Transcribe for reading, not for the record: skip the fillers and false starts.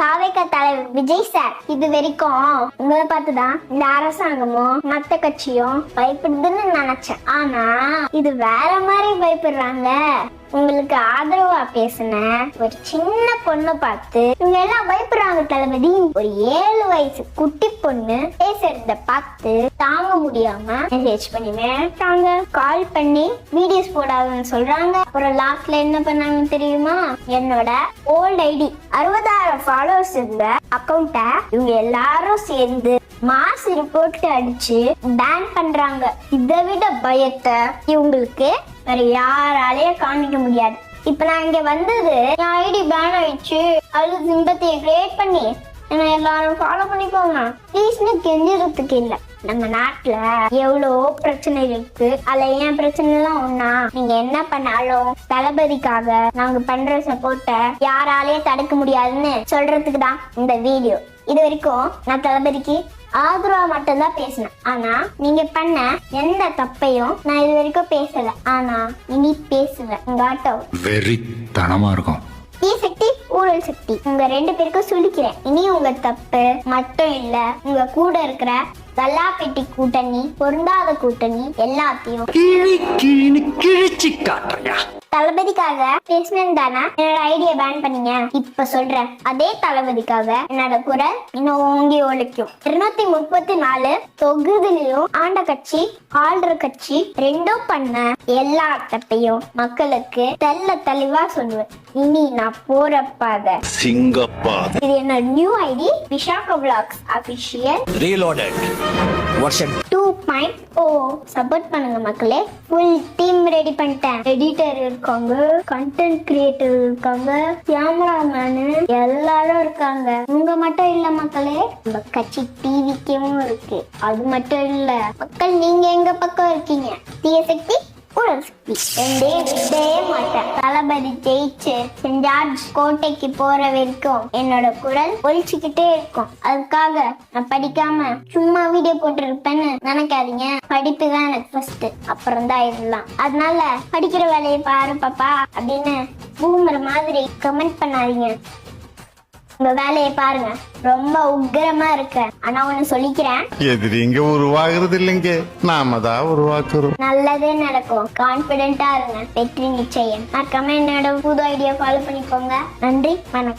தாவேக தலைவர் விஜய் சார் இது வரைக்கும் உங்களை பார்த்துதான் இந்த அரசாங்கமும் மத்த கட்சியும் பயப்படுதுன்னு நினைச்சேன். ஆனா இது வேற மாதிரி பயப்படுறாங்க. உங்களுக்கு ஆதரவா பேசின ஒரு சின்ன பொண்ணு பார்த்து இவங்க எல்லாம் பயப்படுறாங்க தளபதி. ஒரு 7 வயசு குட்டி பொண்ணு பேசுறத பார்த்து தாங்க முடியாம மெசேஜ் பண்ணி மிரட்டாங்க, கால் பண்ணி வீடியோஸ் போடாதுன்னு சொல்றாங்க. அப்புறம் லாஸ்ட்ல என்ன பண்ணாங்க தெரியுமா? என்னோட ஓல்ட் ஐடி 60,000 ஃபாலோவர்ஸ் இருந்த அக்கௌண்ட இவங்க எல்லாரும் சேர்ந்து மாஸ் ரிப்போர்ட் அடிச்சு பேன் பண்றாங்க. இதை விட பயத்தை இவங்களுக்கு வேற யாராலேயே காமிக்க முடியாது. இப்ப நான் இங்க வந்தது என் ஐடி பேன் ஆயிடுச்சு, அது சிம்பத்தியை கிரியேட் பண்ணி என்ன எல்லாரும் ஃபாலோ பண்ணிக்கோங்க ப்ளீஸ்னு கெஞ்சிறதுக்கு இல்ல. நம்ம நாட்டுல எவ்வளோ பிரச்சனை இருக்கு, அதுல ஏன் பிரச்சனை எல்லாம் ஒன்னா நீங்க என்ன பண்ணாலும் தளபதிக்காக நாங்க பண்ற சப்போர்ட்ட யாராலேயே தடுக்க முடியாதுன்னு சொல்றதுக்கு தான் இந்த வீடியோ. இது வரைக்கும் நான் தளபதிக்கு ஆதரவா மட்டும்தான் பேசினேன். ஆனா நீங்க பண்ண எந்த தப்பையும் நான் இது வரைக்கும் பேசல. ஆனா இனி பேசுவேன். உங்க ஆட்டோ வெறித்தனமா இருக்கும். தீ சக்தி ஊழல் சக்தி உங்க 2 பேருக்கும் சொல்லிக்கிறேன். இனி உங்க தப்பு மட்டும் இல்ல, உங்க கூட இருக்கிற கல்லாப்பெட்டி கூட்டணி, பொருந்தாத கூட்டணி எல்லாத்தையும் கிழிச்சு காட்டுறியா? தளபதிக்காக பேசினேன் தானே என்னோட ஐடியா பேன் பண்ணீங்க. இப்ப சொல்றேன், அதே தளபதிக்காக என்னோட குரல் இன்னும் ஓங்கி ஒழிக்கும். 234 தொகுதியிலும் ஆண்ட கட்சி ஆள்ற கட்சி ரெண்டும் பண்ண எல்லா தப்பையும் மக்களுக்கு தெளிவா சொல்லுவேன். இனி நான் போற பாதை சிங்கப்பாத. இது என்னோட new ID Vishaka vlogs official reloaded version 2.0. Support பண்ணுங்க மக்களே. ஃபுல் டீம் ரெடி பண்ணிட்டேன். எடிட்டர் இருக்காங்க, கண்டென்ட் கிரியேட்டர் இருக்காங்க, கேமராமேனு எல்லாரும் இருக்காங்க. உங்க மட்டும் இல்ல மக்களே, நம்ம கட்சி டிவிக்கும் இருக்கு. அது மட்டும் இல்ல மக்கள், நீங்க எங்க பக்கம் இருக்கீங்க. தீய சக்தி ஊழல் சக்தி ரெண்டே விட்டே மாட்டேன். தளபதி ஜெயிச்சு சென்ட் ஜார்ஜ் கோட்டைக்கு போற வரைக்கும் என்னோட குரல் ஒழிச்சுக்கிட்டே இருக்கும். அதுக்காக நான் படிக்காம சும்மா வீடியோ போட்டு இருப்பேன்னு நினைக்காதீங்க. படிப்பு தான் எனக்கு ஃபர்ஸ்ட், அப்புறம் தான் இதெல்லாம். அதனால படிக்கிற வேலையை பாரு பாப்பா அப்படின்னு பூமர் மாதிரி கமெண்ட் பண்ணாதீங்க. உங்க வேலையை பாருங்க, ரொம்ப உக்கிரமா இருக்கு. ஆனா ஒண்ணு சொல்லிக்கிறேன், எதிரிங்க உருவாகிறது இல்லைங்க, நாம தான் உருவாக்குறோம். நல்லதே நடக்கும். கான்பிடென்டா இருங்க, வெற்றி நிச்சயம். மறக்காம என்னோட புது ஐடியா ஃபாலோ பண்ணிக்கோங்க. நன்றி, வணக்கம்.